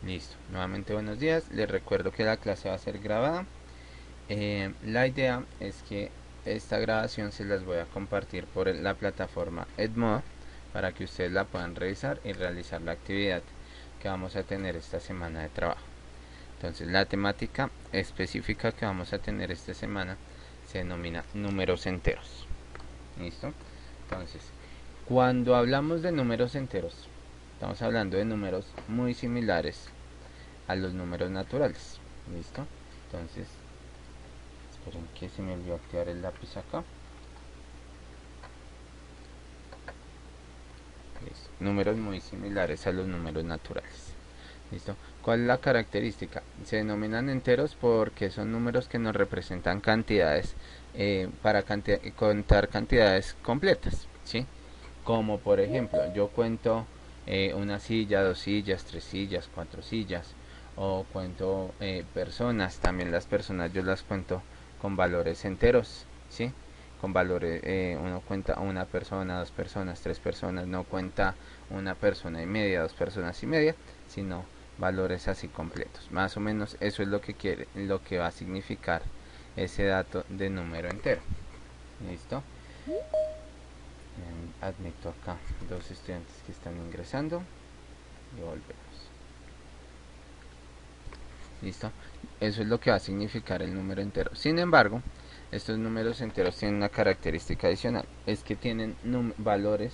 Listo, nuevamente buenos días. Les recuerdo que la clase va a ser grabada. La idea es que esta grabación se las voy a compartir por la plataforma Edmodo para que ustedes la puedan revisar y realizar la actividad que vamos a tener esta semana de trabajo. Entonces, la temática específica que vamos a tener esta semana se denomina números enteros. ¿Listo? Entonces, cuando hablamos de números enteros, estamos hablando de números muy similares a los números naturales. ¿Listo? Entonces, esperen que se me olvidó activar el lápiz acá. ¿Listo? Números muy similares a los números naturales. ¿Listo? ¿Cuál es la característica? Se denominan enteros porque son números que nos representan cantidades para contar cantidades completas, ¿sí? Como por ejemplo, yo cuento una silla, dos sillas, tres sillas, cuatro sillas, o cuento personas, también las personas yo las cuento con valores enteros, ¿sí? Con valores, uno cuenta una persona, dos personas, tres personas, no cuenta una persona y media, dos personas y media, sino valores así completos. Más o menos eso es lo que quiere, lo que va a significar ese dato de número entero. ¿Listo? Admito acá dos estudiantes que están ingresando y volvemos. ¿Listo? Eso es lo que va a significar el número entero. Sin embargo, estos números enteros tienen una característica adicional. Es que tienen valores.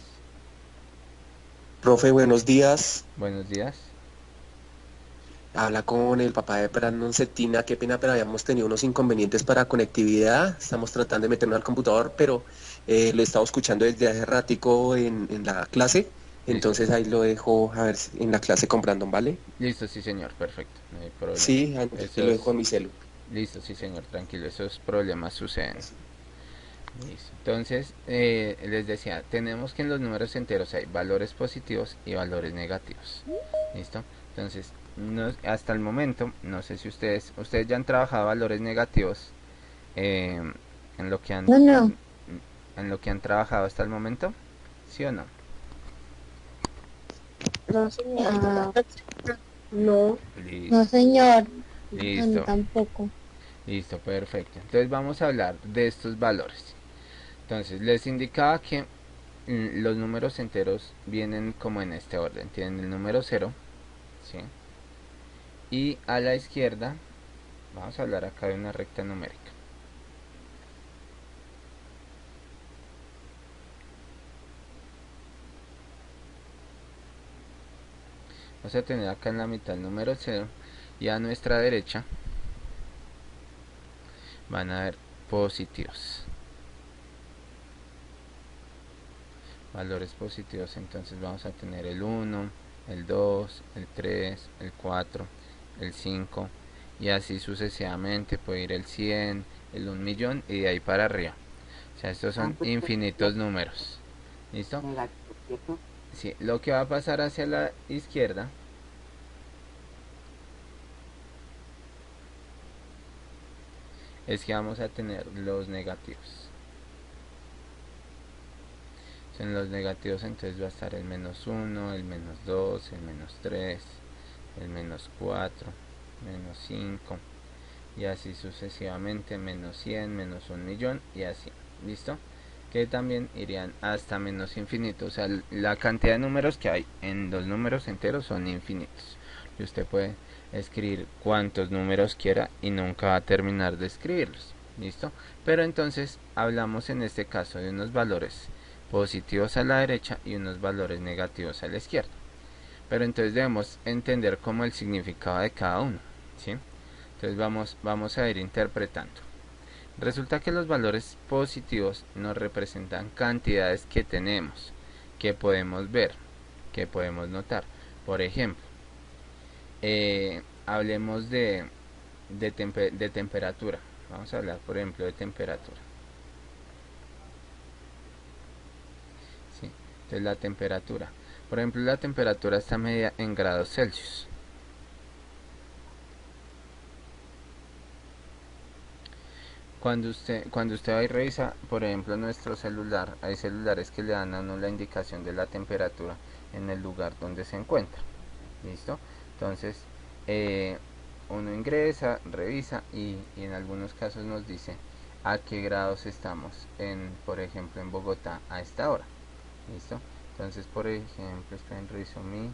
Profe, buenos días. Buenos días. Habla con el papá de Brandon Cetina. Qué pena, pero habíamos tenido unos inconvenientes para conectividad. Estamos tratando de meternos al computador, pero lo he estado escuchando desde hace ratico en la clase. Listo. Entonces ahí lo dejo a ver en la clase con Brandon, ¿vale? Listo, sí señor, perfecto, no hay problema. Sí, ahí te lo dejo Esos, en mi celu. listo, sí señor, tranquilo, esos problemas suceden. Listo. Entonces, les decía, tenemos que en los números enteros hay valores positivos y valores negativos. ¿Listo? Entonces, hasta el momento, no sé si ustedes ya han trabajado valores negativos eh, en lo que han, No, no, en lo que han trabajado hasta el momento, ¿sí o no? no, señor. No, no, Listo, señor. No, no, listo, tampoco. listo, perfecto. Entonces vamos a hablar de estos valores. Entonces, les indicaba que los números enteros vienen como en este orden. Tienen el número cero, ¿sí? Y a la izquierda, vamos a hablar acá de una recta numérica. Vamos a tener acá en la mitad el número cero y a nuestra derecha van a haber positivos. Valores positivos, entonces vamos a tener el uno, el 2, el 3, el 4, el 5 y así sucesivamente. Puede ir el 100, el 1.000.000 y de ahí para arriba. O sea, estos son infinitos números. ¿Listo? Sí, lo que va a pasar hacia la izquierda es que vamos a tener los negativos. En los negativos entonces va a estar el menos uno, el menos 2, el menos 3, el menos 4, menos 5 y así sucesivamente, menos 100, menos 1.000.000 y así. ¿Listo? Que también irían hasta menos infinito. O sea, la cantidad de números que hay en los números enteros son infinitos. Y usted puede escribir cuantos números quiera y nunca va a terminar de escribirlos. ¿Listo? Pero entonces hablamos en este caso de unos valores positivos a la derecha y unos valores negativos a la izquierda. Pero entonces debemos entender como el significado de cada uno. ¿Sí? Entonces vamos a ir interpretando. Resulta que los valores positivos nos representan cantidades que tenemos, que podemos ver, que podemos notar. Por ejemplo, hablemos de temperatura. Vamos a hablar, por ejemplo, de temperatura. ¿Sí? Entonces la temperatura. Por ejemplo, la temperatura está medida en grados Celsius. Cuando usted va y revisa, por ejemplo, nuestro celular, hay celulares que le dan a uno la indicación de la temperatura en el lugar donde se encuentra. ¿Listo? Entonces, eh, uno ingresa, revisa y en algunos casos nos dice a qué grados estamos por ejemplo en Bogotá a esta hora. Listo. Entonces, por ejemplo, reviso mi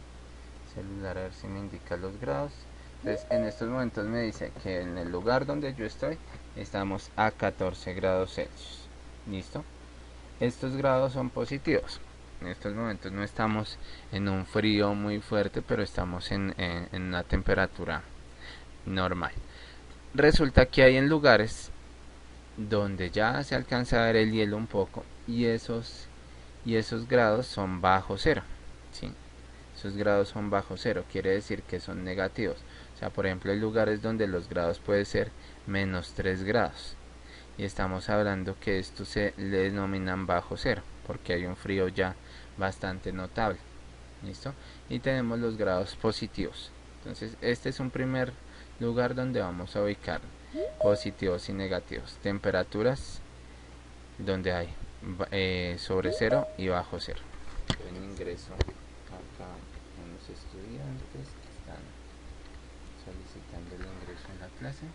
celular a ver si me indica los grados. Entonces, en estos momentos me dice que en el lugar donde yo estoy estamos a 14 grados Celsius. Listo. Estos grados son positivos. En estos momentos no estamos en un frío muy fuerte, pero estamos en una temperatura normal. Resulta que hay en lugares donde ya se alcanza a ver el hielo un poco y esos grados son bajo cero, ¿sí? Esos grados son bajo cero, quiere decir que son negativos. O sea, por ejemplo, hay lugares donde los grados pueden ser menos 3 grados. Y estamos hablando que esto se le denominan bajo cero, porque hay un frío ya bastante notable. ¿Listo? Y tenemos los grados positivos. Entonces, este es un primer lugar donde vamos a ubicar positivos y negativos. Temperaturas donde hay sobre cero y bajo cero. Yo ingreso acá en los estudiantes que están solicitando el ingreso en la clase.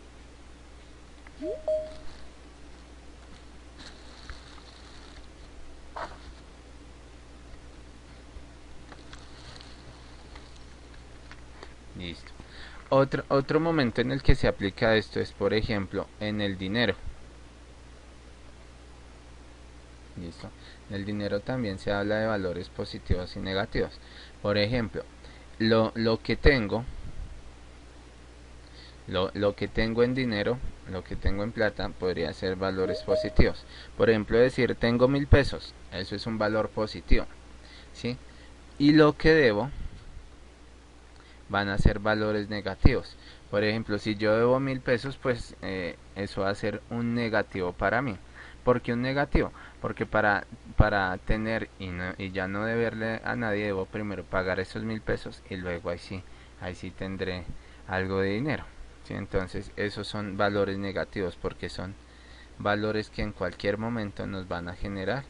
Listo. Otro momento en el que se aplica esto es, por ejemplo, en el dinero. Listo. En el dinero también se habla de valores positivos y negativos. Por ejemplo, lo que tengo en dinero, lo que tengo en plata, podría ser valores positivos. Por ejemplo, decir tengo 1000 pesos, eso es un valor positivo, ¿sí? Y lo que debo van a ser valores negativos. Por ejemplo, si yo debo 1000 pesos, pues eso va a ser un negativo para mí. ¿Por qué un negativo? Porque para tener y ya no deberle a nadie, debo primero pagar esos 1000 pesos y luego ahí sí tendré algo de dinero. ¿Sí? Entonces esos son valores negativos porque son valores que en cualquier momento nos van a generar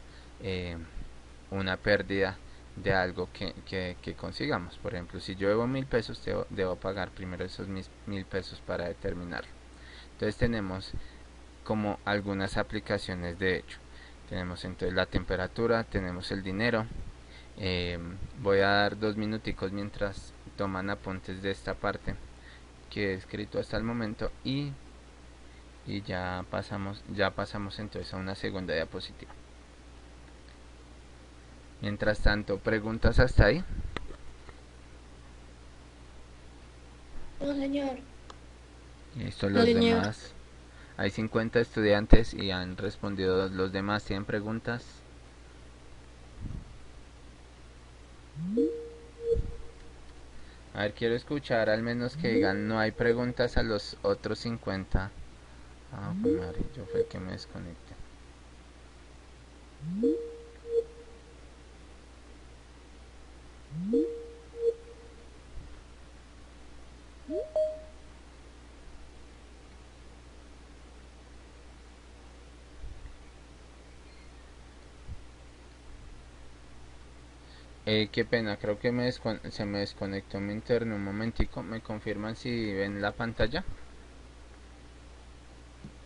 una pérdida de algo que consigamos. Por ejemplo, si yo debo 1000 pesos, debo pagar primero esos 1000 pesos para determinarlo. Entonces tenemos como algunas aplicaciones de hecho. Tenemos entonces la temperatura, tenemos el dinero. Voy a dar 2 minuticos mientras toman apuntes de esta parte que he escrito hasta el momento y ya pasamos entonces a una segunda diapositiva. Mientras tanto, ¿preguntas hasta ahí? No, señor. Listo, los demás. Hay 50 estudiantes y han respondido. ¿Los demás tienen preguntas? A ver, quiero escuchar al menos que digan no hay preguntas a los otros 50. Ah, pues madre, yo fue que me desconecté. Qué pena, creo que se me desconectó mi interno un momentico. ¿Me confirman si ven la pantalla?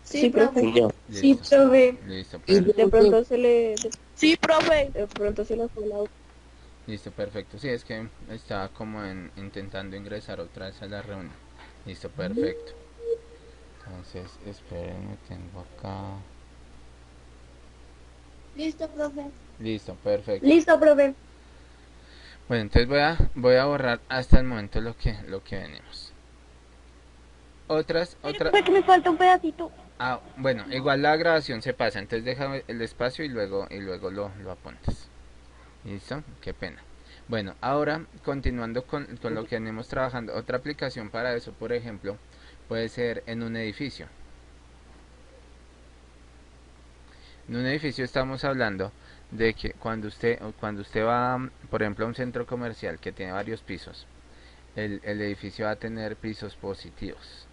Sí, profe. Sí, Sí, profe. Listo, De pronto se le... Sí, profe. De pronto se le fue la... listo, perfecto. Sí, es que estaba como intentando ingresar otra vez a la reunión. Listo, perfecto. Entonces, espérenme, tengo acá. Listo, profe. Listo, perfecto. Listo, profe. Bueno, entonces voy a borrar hasta el momento lo que venimos. Otras. Profe, que me falta un pedacito. Ah, bueno, igual la grabación se pasa, entonces deja el espacio y luego lo apuntas. ¿Listo? Qué pena. Bueno, ahora continuando con lo que venimos trabajando, otra aplicación para eso, por ejemplo, puede ser en un edificio. En un edificio estamos hablando de que cuando usted va, por ejemplo, a un centro comercial que tiene varios pisos, el edificio va a tener pisos positivos.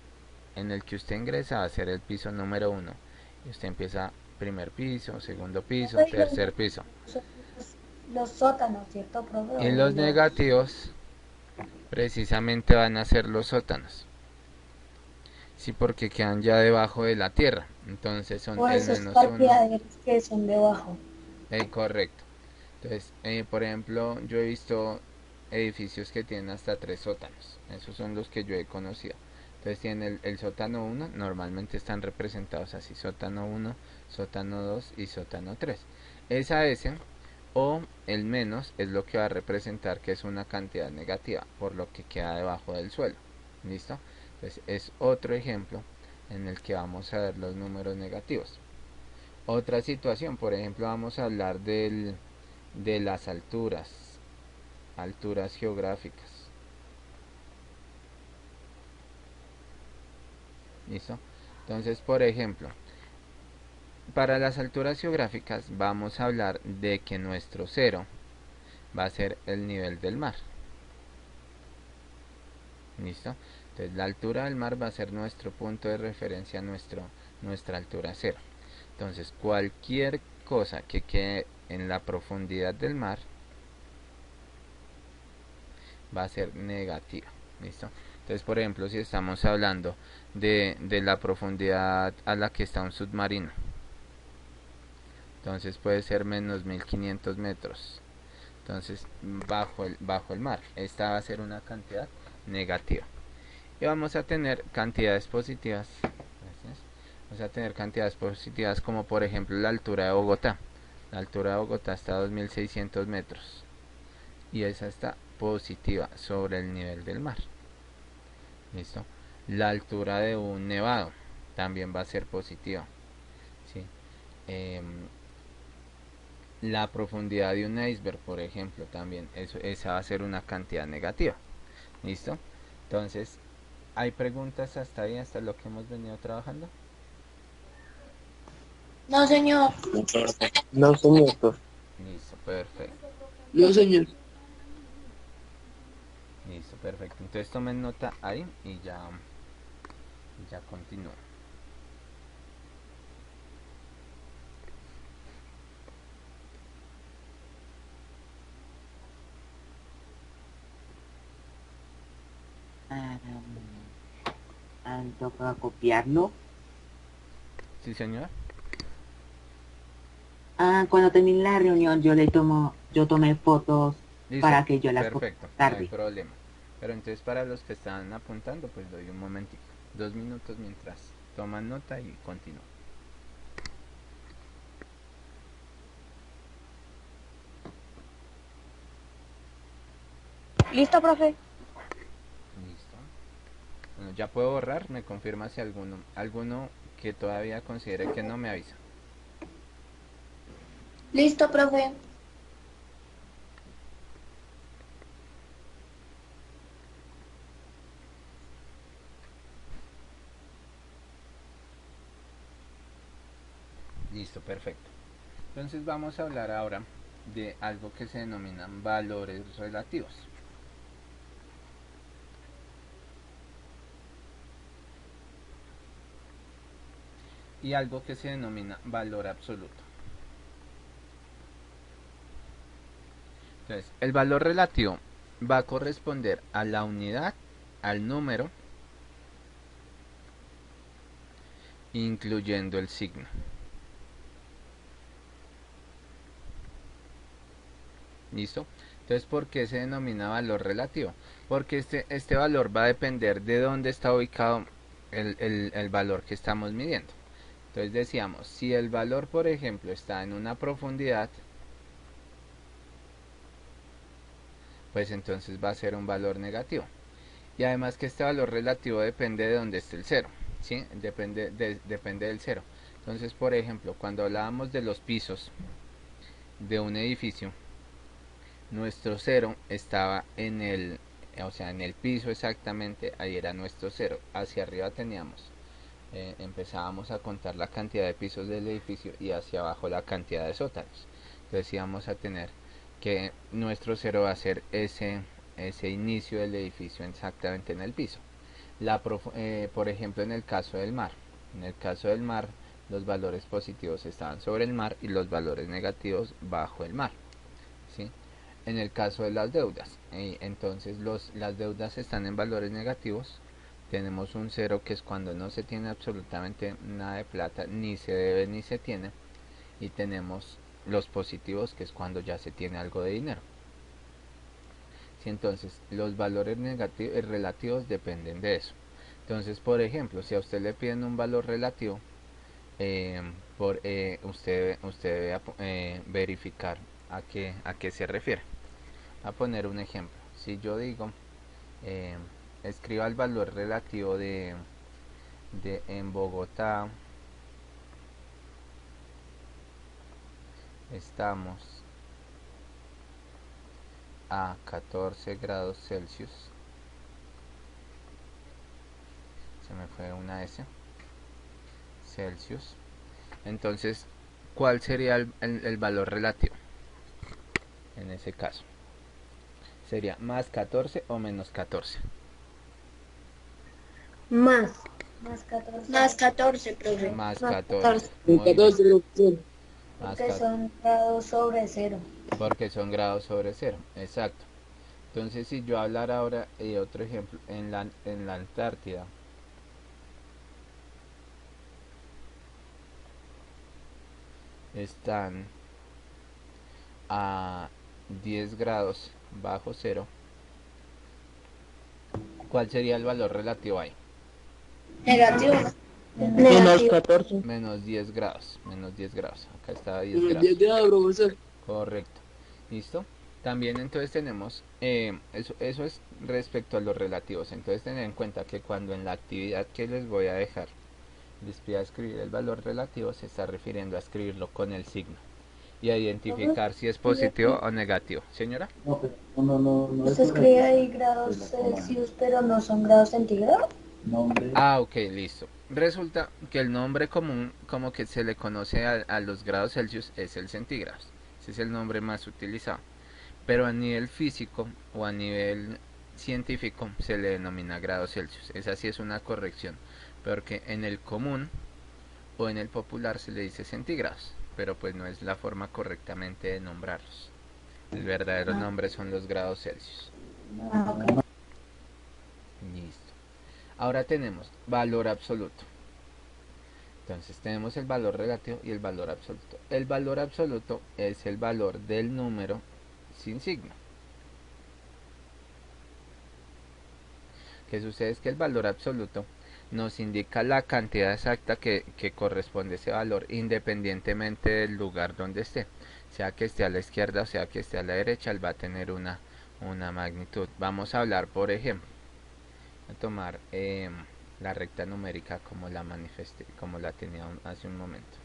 En el que usted ingresa va a ser el piso número 1 y usted empieza primer piso, segundo piso, tercer piso. Los sótanos, ¿cierto, profe? Y los negativos Precisamente van a ser los sótanos. Sí, porque quedan ya debajo de la tierra. Entonces son O el esos menos 1. parqueaderos que son debajo. Correcto. Entonces, por ejemplo, yo he visto edificios que tienen hasta 3 sótanos. Esos son los que yo he conocido. Entonces tienen el sótano 1, normalmente están representados así, sótano 1, sótano 2 y sótano 3. Esa S o el menos es lo que va a representar que es una cantidad negativa, por lo que queda debajo del suelo. ¿Listo? Entonces es otro ejemplo en el que vamos a ver los números negativos. Otra situación, por ejemplo, vamos a hablar de las alturas geográficas. ¿Listo? Entonces, por ejemplo, para las alturas geográficas vamos a hablar de que nuestro cero va a ser el nivel del mar. ¿Listo? Entonces la altura del mar va a ser nuestro punto de referencia, nuestra altura cero. Entonces cualquier cosa que quede en la profundidad del mar va a ser negativa. ¿Listo? Entonces, por ejemplo, si estamos hablando de la profundidad a la que está un submarino, entonces puede ser menos 1500 metros. Entonces, bajo el mar, esta va a ser una cantidad negativa. Y vamos a tener cantidades positivas. Gracias. Vamos a tener cantidades positivas como por ejemplo la altura de Bogotá. La altura de Bogotá está a 2600 metros. Y esa está positiva sobre el nivel del mar. ¿Listo? La altura de un nevado también va a ser positiva. ¿Sí? La profundidad de un iceberg, por ejemplo, también esa va a ser una cantidad negativa. ¿Listo? Entonces, ¿hay preguntas hasta ahí, hasta lo que hemos venido trabajando? No, señor. No, señor, profe. Listo, perfecto. No, señor. Listo, perfecto. Entonces tomen nota ahí y ya continúo. Toca copiarlo. ¿Sí, señor? Cuando termine la reunión yo tomé fotos Listo, para que yo las perfecto, no hay tarde. problema. Pero entonces para los que están apuntando, pues doy un momentito, 2 minutos mientras toman nota y continúo. ¿Listo, profe? Listo. Bueno, ya puedo borrar, me confirma si alguno que todavía considere que no, me avisa. Listo, profe. Listo, perfecto. Entonces vamos a hablar ahora de algo que se denominan valores relativos. Y algo que se denomina valor absoluto. Entonces, el valor relativo va a corresponder a la unidad, al número, incluyendo el signo. ¿Listo? Entonces, ¿por qué se denomina valor relativo? Porque este valor va a depender de dónde está ubicado el valor que estamos midiendo. Entonces decíamos, si el valor, por ejemplo, está en una profundidad, pues entonces va a ser un valor negativo. Y además que este valor relativo depende de dónde esté el cero, ¿sí? Depende del cero. Entonces, por ejemplo, cuando hablábamos de los pisos de un edificio, nuestro cero estaba en el piso exactamente, ahí era nuestro cero. Hacia arriba teníamos, empezábamos a contar la cantidad de pisos del edificio y hacia abajo la cantidad de sótanos. Entonces íbamos a tener que nuestro cero va a ser ese inicio del edificio exactamente en el piso. Por ejemplo, en el caso del mar, los valores positivos estaban sobre el mar y los valores negativos bajo el mar, ¿sí? en el caso de las deudas. Entonces las deudas están en valores negativos. Tenemos un cero, que es cuando no se tiene absolutamente nada de plata, ni se debe ni se tiene. Y tenemos los positivos, que es cuando ya se tiene algo de dinero. ¿Sí? Entonces los valores negativos relativos dependen de eso. Entonces, por ejemplo, si a usted le piden un valor relativo, usted debe verificar a qué se refiere. A poner un ejemplo. Si yo digo, eh, escriba el valor relativo de en Bogotá estamos a 14 grados Celsius. Se me fue una S. Celsius. Entonces, ¿cuál sería el valor relativo? En ese caso, ¿sería más 14 o menos 14? Más. Más 14. Más 14, profe. Más Más 14. Muy bien. 14, profesor. Más Porque 14. son grados sobre cero. Porque son grados sobre cero. Exacto. Entonces, si yo hablara ahora de otro ejemplo, en la Antártida, están a 10 grados bajo cero, ¿cuál sería el valor relativo ahí? Negativo. Menos Negativo. 14. Menos 10 grados. Menos 10 grados. Acá está 10 Menos grados. 10 grados, profesor. Correcto. ¿Listo? También entonces tenemos, eso es respecto a los relativos. Entonces tener en cuenta que cuando en la actividad que les voy a dejar les pida escribir el valor relativo, se está refiriendo a escribirlo con el signo y a identificar si es positivo o negativo. ¿Señora? Se escribe ahí grados Celsius, pero no son grados centígrados. Ah, ok, listo. Resulta que el nombre común, como que se le conoce a los grados Celsius, es el centígrados. Ese es el nombre más utilizado. Pero a nivel físico o a nivel científico se le denomina grados Celsius. Esa sí es una corrección, porque en el común o en el popular se le dice centígrados, pero pues no es la forma correctamente de nombrarlos. El verdadero nombre son los grados Celsius. Listo. Ahora tenemos valor absoluto. Entonces tenemos el valor relativo y el valor absoluto. El valor absoluto es el valor del número sin signo. Que sucede es que el valor absoluto nos indica la cantidad exacta que corresponde a ese valor, independientemente del lugar donde esté. Sea que esté a la izquierda o sea que esté a la derecha, él va a tener una magnitud. Vamos a hablar, por ejemplo, a tomar la recta numérica como la manifesté, como la tenía hace un momento.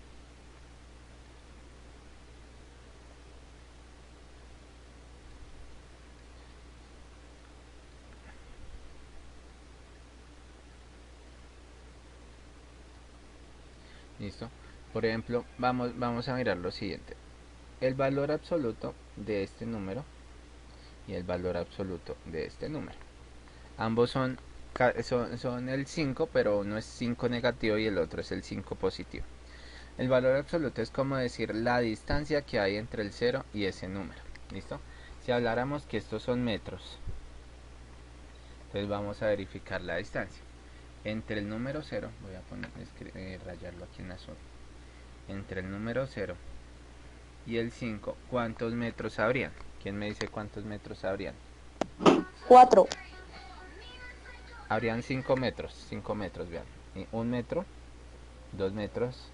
¿Listo? Por ejemplo, vamos a mirar lo siguiente. El valor absoluto de este número y el valor absoluto de este número. Ambos son el 5, pero uno es 5 negativo y el otro es el 5 positivo. El valor absoluto es como decir la distancia que hay entre el 0 y ese número. ¿Listo? Si habláramos que estos son metros, entonces vamos a verificar la distancia. Entre el número 0, voy a rayarlo aquí en azul. Entre el número 0 y el 5, ¿cuántos metros habrían? ¿Quién me dice cuántos metros habrían? 4. Habrían 5 metros, vean. 1 metro, 2 metros,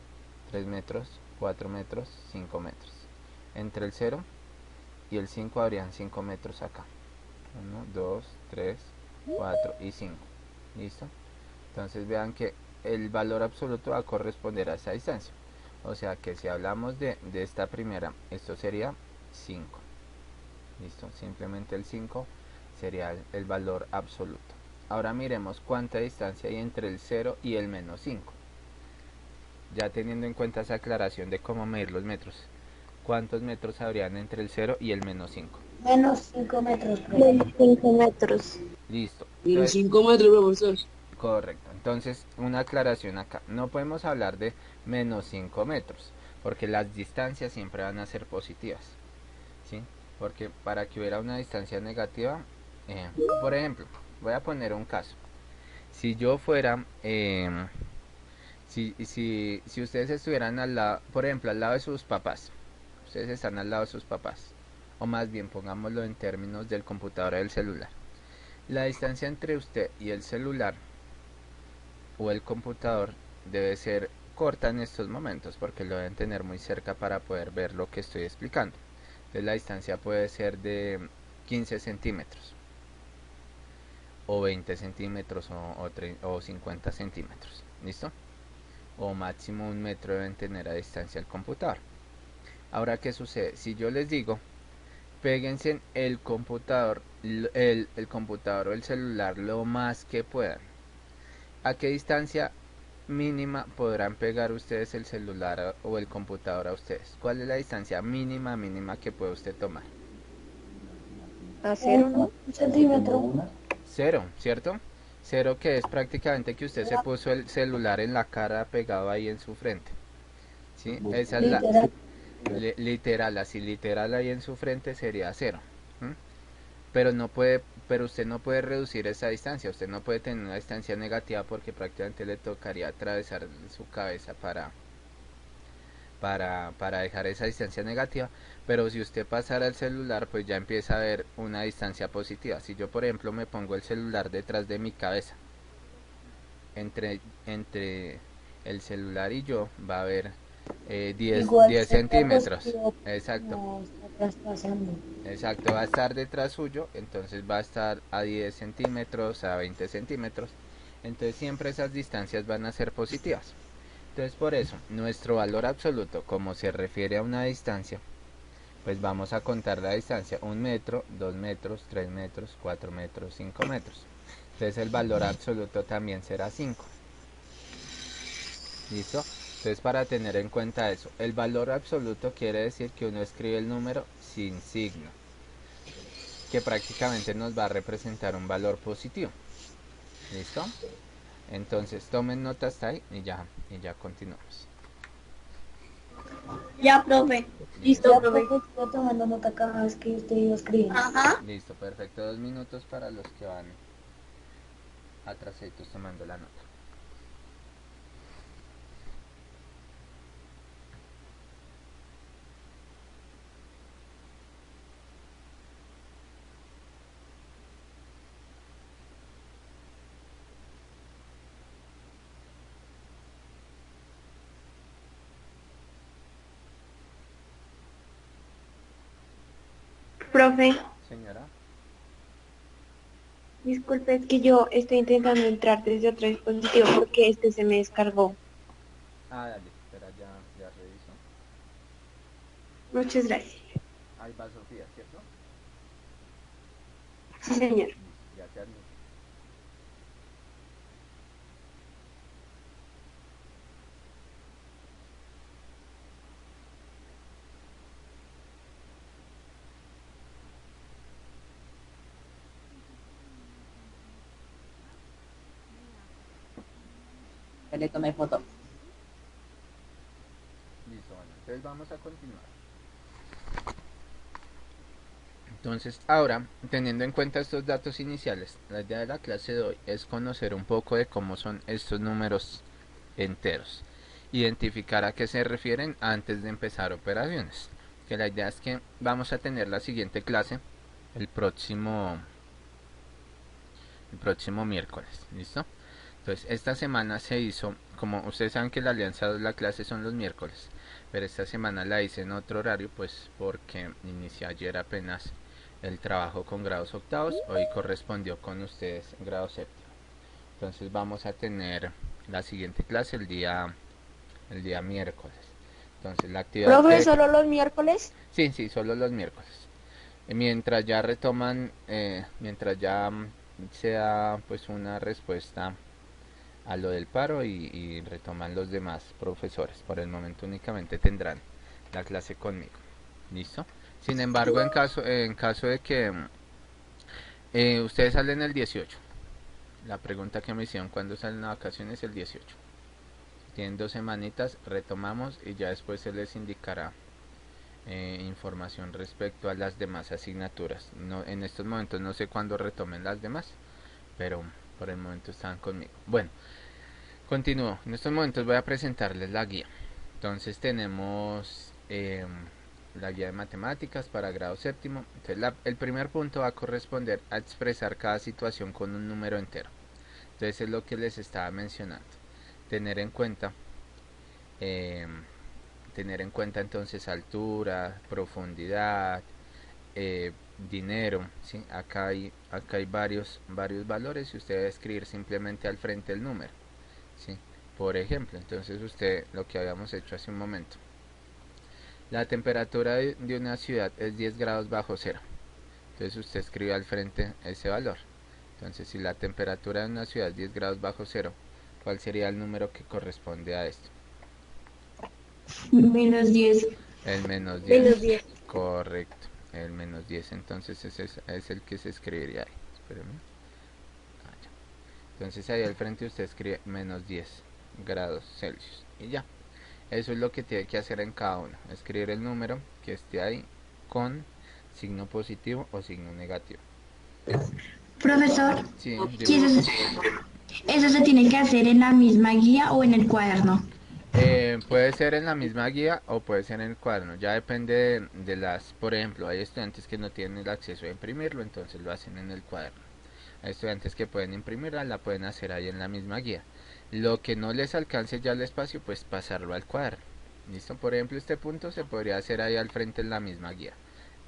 3 metros, 4 metros, 5 metros. Entre el 0 y el 5 habrían 5 metros acá. 1, 2, 3, 4 y 5. ¿Listo? Entonces vean que el valor absoluto va a corresponder a esa distancia. O sea que si hablamos de esta primera, esto sería 5. ¿Listo? Simplemente el 5 sería el valor absoluto. Ahora miremos cuánta distancia hay entre el 0 y el menos 5. Ya teniendo en cuenta esa aclaración de cómo medir los metros. ¿Cuántos metros habrían entre el 0 y el menos 5? Menos 5 metros. Menos 5 metros. Listo. Menos Entonces, 5 metros, profesor. correcto. Entonces, una aclaración acá. No podemos hablar de menos 5 metros, porque las distancias siempre van a ser positivas. ¿Sí? porque para que hubiera una distancia negativa, por ejemplo, voy a poner un caso. Si yo fuera, si ustedes estuvieran al lado, por ejemplo, al lado de sus papás, ustedes están al lado de sus papás, o más bien pongámoslo en términos del computador o del celular. La distancia entre usted y el celular o el computador debe ser corta en estos momentos porque lo deben tener muy cerca para poder ver lo que estoy explicando. Entonces la distancia puede ser de 15 centímetros o 20 centímetros o 50 centímetros. ¿Listo? O máximo 1 metro deben tener a distancia el computador. Ahora, ¿qué sucede? Si yo les digo, péguense en el computador, el computador o el celular lo más que puedan. ¿A qué distancia mínima podrán pegar ustedes el celular o el computador a ustedes? ¿Cuál es la distancia mínima que puede usted tomar? A cero, ¿no? Un centímetro. Cero, ¿cierto? Cero, que es prácticamente que usted se puso el celular en la cara pegado ahí en su frente. ¿Sí? Esa es la Literal. literal, así literal ahí en su frente sería cero. ¿Mm? Pero no puede, pero usted no puede reducir esa distancia, usted no puede tener una distancia negativa porque prácticamente le tocaría atravesar su cabeza para dejar esa distancia negativa. Pero si usted pasara el celular, pues ya empieza a haber una distancia positiva. Si yo, por ejemplo, me pongo el celular detrás de mi cabeza, entre el celular y yo va a haber 10 Igual 10 sería centímetros. positivo, Exacto. no está traspasando. Exacto, va a estar detrás suyo, entonces va a estar a 10 centímetros, a 20 centímetros. Entonces siempre esas distancias van a ser positivas. Entonces por eso, nuestro valor absoluto, como se refiere a una distancia, pues vamos a contar la distancia: 1 metro, 2 metros, 3 metros, 4 metros, 5 metros. Entonces el valor absoluto también será 5. ¿Listo? Entonces para tener en cuenta eso, el valor absoluto quiere decir que uno escribe el número sin signo, que prácticamente nos va a representar un valor positivo. ¿Listo? Entonces tomen nota hasta ahí y ya continuamos. Ya, profe. Listo, Ya, profe. profe, estoy tomando nota cada vez que usted iba escribiendo. Ajá. Listo, perfecto. 2 minutos para los que van atrasitos tomando la nota. Profe, Señora. disculpe, es que yo estoy intentando entrar desde otro dispositivo porque este se me descargó. Ah, dale, espera, ya reviso. Muchas gracias. Ahí va Sofía, ¿cierto? Sí, señor. Listo, ya te admito. Ya le tomé foto. Listo, bueno, entonces vamos a continuar. Entonces, ahora, teniendo en cuenta estos datos iniciales, la idea de la clase de hoy es conocer un poco de cómo son estos números enteros, identificar a qué se refieren antes de empezar operaciones. Que la idea es que vamos a tener la siguiente clase el próximo miércoles, ¿listo? Entonces, esta semana se hizo, como ustedes saben que la alianza de la clase son los miércoles, pero esta semana la hice en otro horario, pues porque inicié ayer apenas el trabajo con grados octavos, hoy correspondió con ustedes grado séptimo. Entonces vamos a tener la siguiente clase el día miércoles. Entonces la actividad Profe, que... ¿solo los miércoles? Sí, solo los miércoles. Mientras ya retoman, mientras ya se da pues una respuesta a lo del paro y retoman los demás profesores. Por el momento únicamente tendrán la clase conmigo. ¿Listo? Sin embargo, en caso de que ustedes salen el 18, la pregunta que me hicieron, ¿cuándo salen las vacaciones? El 18. Tienen 2 semanitas, retomamos y ya después se les indicará información respecto a las demás asignaturas. No, en estos momentos no sé cuándo retomen las demás, pero por el momento están conmigo. Bueno, continúo. En estos momentos voy a presentarles la guía. Entonces tenemos la guía de matemáticas para grado séptimo. Entonces el primer punto va a corresponder a expresar cada situación con un número entero. Entonces es lo que les estaba mencionando. Tener en cuenta entonces altura, profundidad, dinero, ¿sí? Acá hay varios valores y usted debe escribir simplemente al frente el número, ¿sí? Por ejemplo, entonces usted, lo que habíamos hecho hace un momento, la temperatura de una ciudad es 10 grados bajo cero, entonces usted escribe al frente ese valor. Entonces si la temperatura de una ciudad es 10 grados bajo cero, ¿cuál sería el número que corresponde a esto? -10. El menos Menos 10. 10. Correcto, el menos 10. Entonces ese es el que se escribiría ahí. Espérenme. Ya. Entonces ahí al frente usted escribe menos 10 grados Celsius. Y ya. Eso es lo que tiene que hacer en cada uno. Escribir el número que esté ahí con signo positivo o signo negativo. Profesor, Sí, ¿y eso se tiene que hacer en la misma guía o en el cuaderno? Puede ser en la misma guía o puede ser en el cuaderno, ya depende de las, por ejemplo, hay estudiantes que no tienen el acceso a imprimirlo, entonces lo hacen en el cuaderno. Hay estudiantes que pueden imprimirla, la pueden hacer ahí en la misma guía. Lo que no les alcance ya el espacio, pues pasarlo al cuaderno. ¿Listo? Por ejemplo, este punto se podría hacer ahí al frente en la misma guía.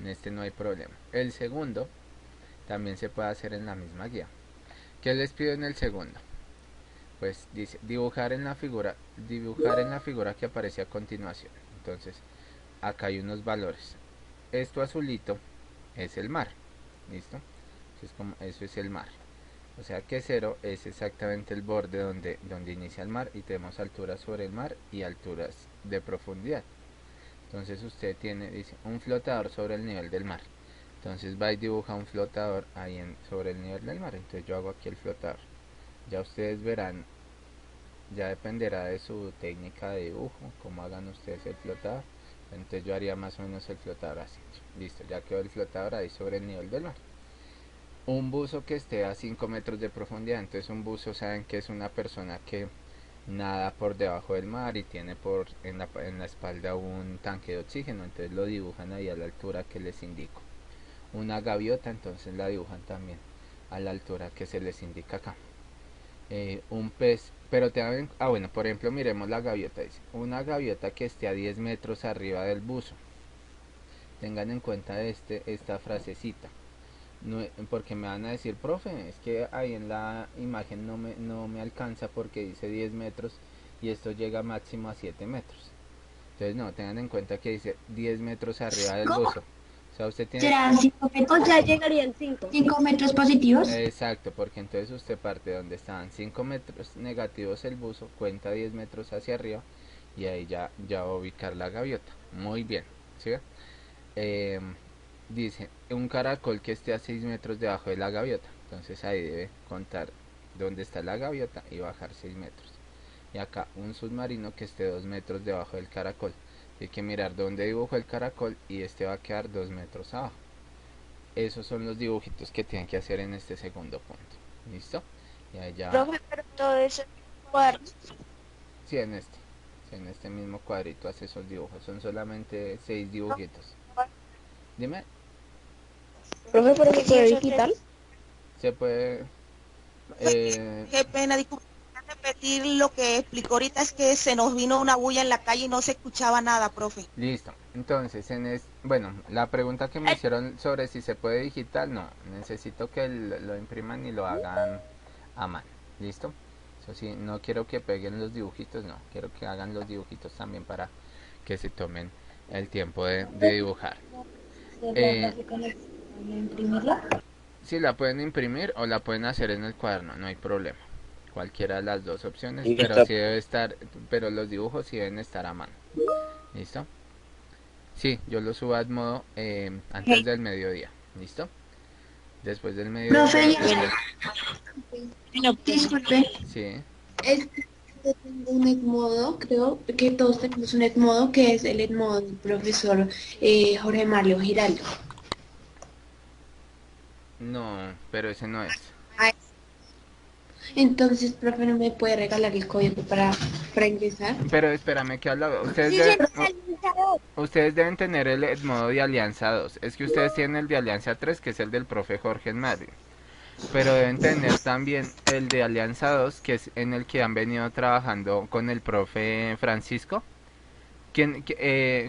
En este no hay problema. El segundo también se puede hacer en la misma guía. ¿Qué les pido en el segundo? Pues dice dibujar en la figura que aparece a continuación. Entonces acá hay unos valores. Esto azulito es el mar, listo. Eso es el mar, o sea que 0 es exactamente el borde donde inicia el mar, y tenemos alturas sobre el mar y alturas de profundidad. Entonces usted dice un flotador sobre el nivel del mar, entonces va y dibuja un flotador ahí sobre el nivel del mar. Entonces yo hago aquí el flotador, ya ustedes verán. Ya dependerá de su técnica de dibujo, cómo hagan ustedes el flotador. Entonces yo haría más o menos el flotador así. Listo, ya quedó el flotador ahí sobre el nivel del mar. Un buzo que esté a 5 metros de profundidad. Entonces un buzo, saben que es una persona que nada por debajo del mar y tiene en la espalda un tanque de oxígeno. Entonces lo dibujan ahí a la altura que les indico. Una gaviota, entonces la dibujan también a la altura que se les indica acá. Un pez, pero bueno, por ejemplo, miremos la gaviota. Dice una gaviota que esté a 10 metros arriba del buzo. Tengan en cuenta esta frasecita, no, porque me van a decir, profe, es que ahí en la imagen no me alcanza porque dice 10 metros y esto llega máximo a 7 metros. Entonces no, tengan en cuenta que dice 10 metros arriba del buzo. O sea, usted tiene... ¿Serán 5 metros? O sea, llegarían 5. 5 metros positivos. Exacto, porque entonces usted parte de donde estaban 5 metros negativos el buzo, cuenta 10 metros hacia arriba y ahí ya va a ubicar la gaviota. Muy bien, ¿sí? Dice un caracol que esté a 6 metros debajo de la gaviota, entonces ahí debe contar dónde está la gaviota y bajar 6 metros. Y acá un submarino que esté 2 metros debajo del caracol. Hay que mirar dónde dibujo el caracol y este va a quedar 2 metros abajo. Esos son los dibujitos que tienen que hacer en este segundo punto. ¿Listo? Y ahí ya... Profe, pero todo eso es cuaderno. Sí, en este mismo cuadrito hace esos dibujos. Son solamente 6 dibujitos. Dime. Profe, pero se puede digital. Se puede... Qué pena, disculpe, repetir lo que explicó ahorita, es que se nos vino una bulla en la calle y no se escuchaba nada, profe. Listo. Entonces, bueno, la pregunta que me hicieron sobre si se puede digital, no. Necesito que lo impriman y lo hagan a mano. ¿Listo? Eso sí, no quiero que peguen los dibujitos, no. Quiero que hagan los dibujitos también para que se tomen el tiempo de dibujar. Sí, la pueden imprimir o la pueden hacer en el cuaderno, no hay problema. Cualquiera de las dos opciones, pero sí debe estar, pero los dibujos sí deben estar a mano. ¿Listo? Sí, yo lo subo a modo antes del mediodía. ¿Listo? Después del mediodía. Profe, disculpe. Sí. yo tengo un Edmodo, creo que todos tenemos un Edmodo, que es el Edmodo del profesor Jorge Mario Giraldo. No, pero ese no es. Entonces, profe, ¿no me puede regalar el código para ingresar? Pero espérame que habla. Ustedes deben tener el modo de Alianza 2. Es que ustedes tienen el de Alianza 3, que es el del profe Jorge Mario. Pero deben tener también el de Alianza 2, que es en el que han venido trabajando con el profe Francisco.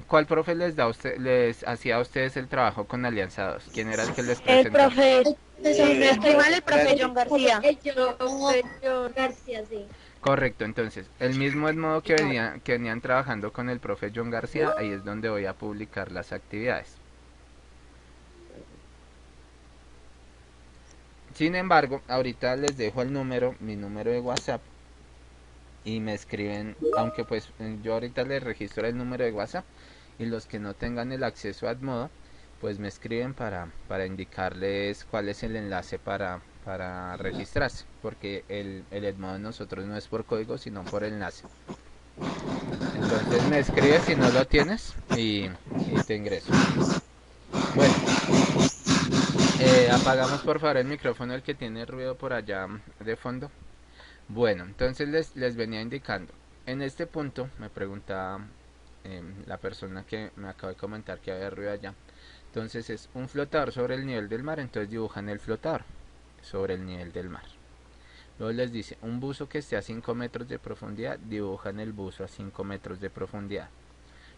¿Cuál profe les hacía a ustedes el trabajo con Alianza 2? ¿Quién era el que les El presentó? profe, igual el profe John García. Yo, García, sí. Correcto, entonces, el mismo modo que venían trabajando con el profe John García, ahí es donde voy a publicar las actividades. Sin embargo, ahorita les dejo mi número de WhatsApp, y me escriben, aunque pues yo ahorita les registro el número de WhatsApp, y los que no tengan el acceso a Edmodo, pues me escriben para indicarles cuál es el enlace para registrarse, porque el Edmodo de nosotros no es por código, sino por enlace. Entonces me escribes si no lo tienes y te ingreso. Bueno, apagamos por favor el micrófono, el que tiene ruido por allá de fondo. Bueno, entonces les venía indicando. En este punto me preguntaba la persona que me acaba de comentar que había ruido allá. Entonces es un flotador sobre el nivel del mar, entonces dibujan el flotador sobre el nivel del mar. Luego les dice un buzo que esté a 5 metros de profundidad, dibujan el buzo a 5 metros de profundidad.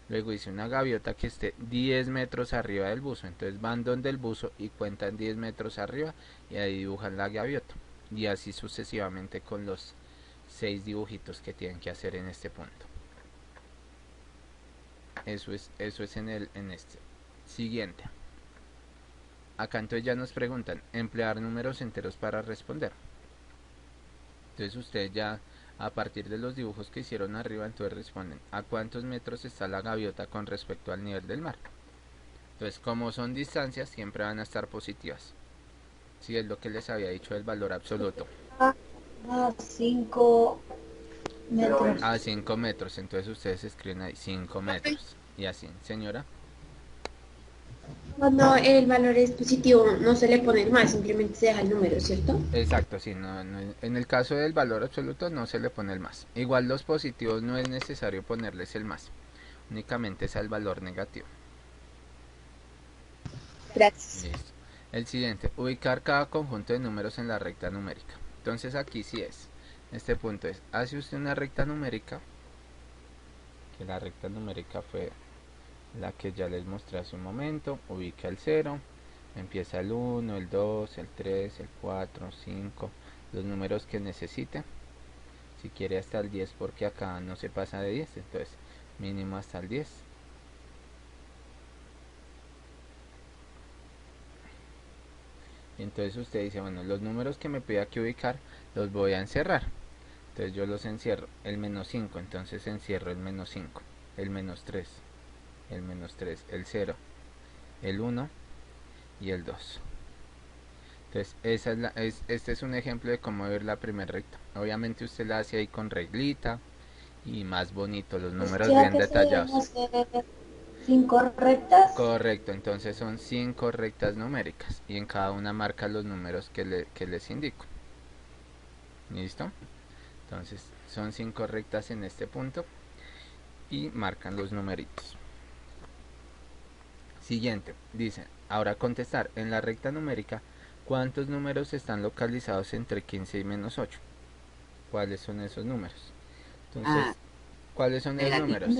Luego dice una gaviota que esté 10 metros arriba del buzo, entonces van donde el buzo y cuentan 10 metros arriba y ahí dibujan la gaviota. Y así sucesivamente con los 6 dibujitos que tienen que hacer en este punto. Eso es en este. Siguiente. Acá entonces ya nos preguntan, emplear números enteros para responder. Entonces ustedes ya a partir de los dibujos que hicieron arriba, entonces responden, ¿a cuántos metros está la gaviota con respecto al nivel del mar? Entonces como son distancias, siempre van a estar positivas. Sí, es lo que les había dicho del valor absoluto. A 5 metros. A 5 metros, entonces ustedes escriben ahí 5 metros. Y así, señora. Cuando el valor es positivo, no se le pone el más, simplemente se deja el número, ¿cierto? Exacto, sí, en el caso del valor absoluto no se le pone el más. Igual los positivos no es necesario ponerles el más, únicamente es el valor negativo. Gracias. Listo. El siguiente, ubicar cada conjunto de números en la recta numérica. Entonces aquí sí es, este punto es, hace usted una recta numérica, que la recta numérica fue la que ya les mostré hace un momento, ubica el 0, empieza el 1, el 2, el 3, el 4, 5, los números que necesite, si quiere hasta el 10 porque acá no se pasa de 10, entonces mínimo hasta el 10. Y entonces usted dice, bueno, los números que me pida que ubicar los voy a encerrar, entonces yo los encierro, el menos 5, entonces encierro el menos 5, el menos 3, el menos 3, el 0, el 1 y el 2. Entonces este es un ejemplo de cómo ver la primera recta. Obviamente usted la hace ahí con reglita y más bonito, los números bien detallados. 5 rectas. Correcto, entonces son 5 rectas numéricas y en cada una marca los números que les indico. ¿Listo? Entonces son 5 rectas en este punto y marcan los numeritos. Siguiente, dice, ahora contestar, en la recta numérica, ¿cuántos números están localizados entre 15 y menos 8? ¿Cuáles son esos números? Entonces, ¿cuáles son esos números?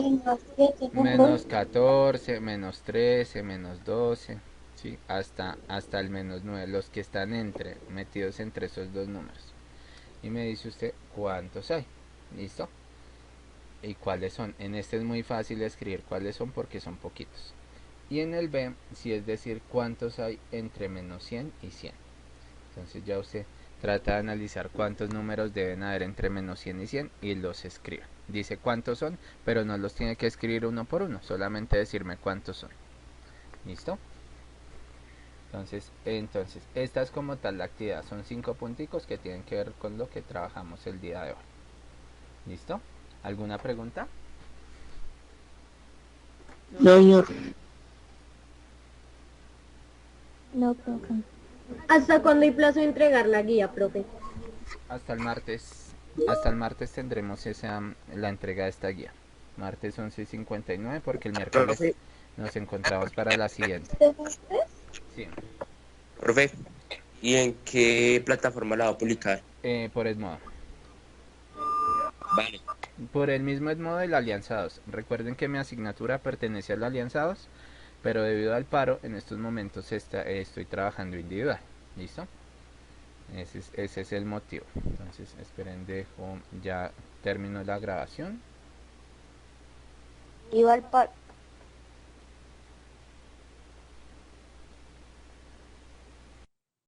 Menos 14, menos 13, menos 12, ¿sí? hasta el menos 9, los que están metidos entre esos dos números. Y me dice usted cuántos hay. ¿Listo? ¿Y cuáles son? En este es muy fácil escribir cuáles son porque son poquitos. Y en el B, sí, es decir, cuántos hay entre menos 100 y 100. Entonces ya usted trata de analizar cuántos números deben haber entre menos 100 y 100 y los escribe. Dice cuántos son, pero no los tiene que escribir uno por uno, solamente decirme cuántos son. ¿Listo? Entonces esta es como tal la actividad. Son 5 punticos que tienen que ver con lo que trabajamos el día de hoy. ¿Listo? ¿Alguna pregunta? No, señor. No, profe. ¿Hasta cuándo hay plazo de entregar la guía, profe? Hasta el martes. Hasta el martes tendremos la entrega de esta guía. Martes 11:59 porque el miércoles Profe, nos encontramos para la siguiente. Sí. profe, ¿y en qué plataforma la va a publicar? Por Edmodo. Vale. Por el mismo Edmodo de la Alianza 2. Recuerden que mi asignatura pertenece a la Alianza 2, pero debido al paro en estos momentos estoy trabajando individual. ¿Listo? Ese es el motivo. Entonces esperen, ya termino la grabación. Iba al par.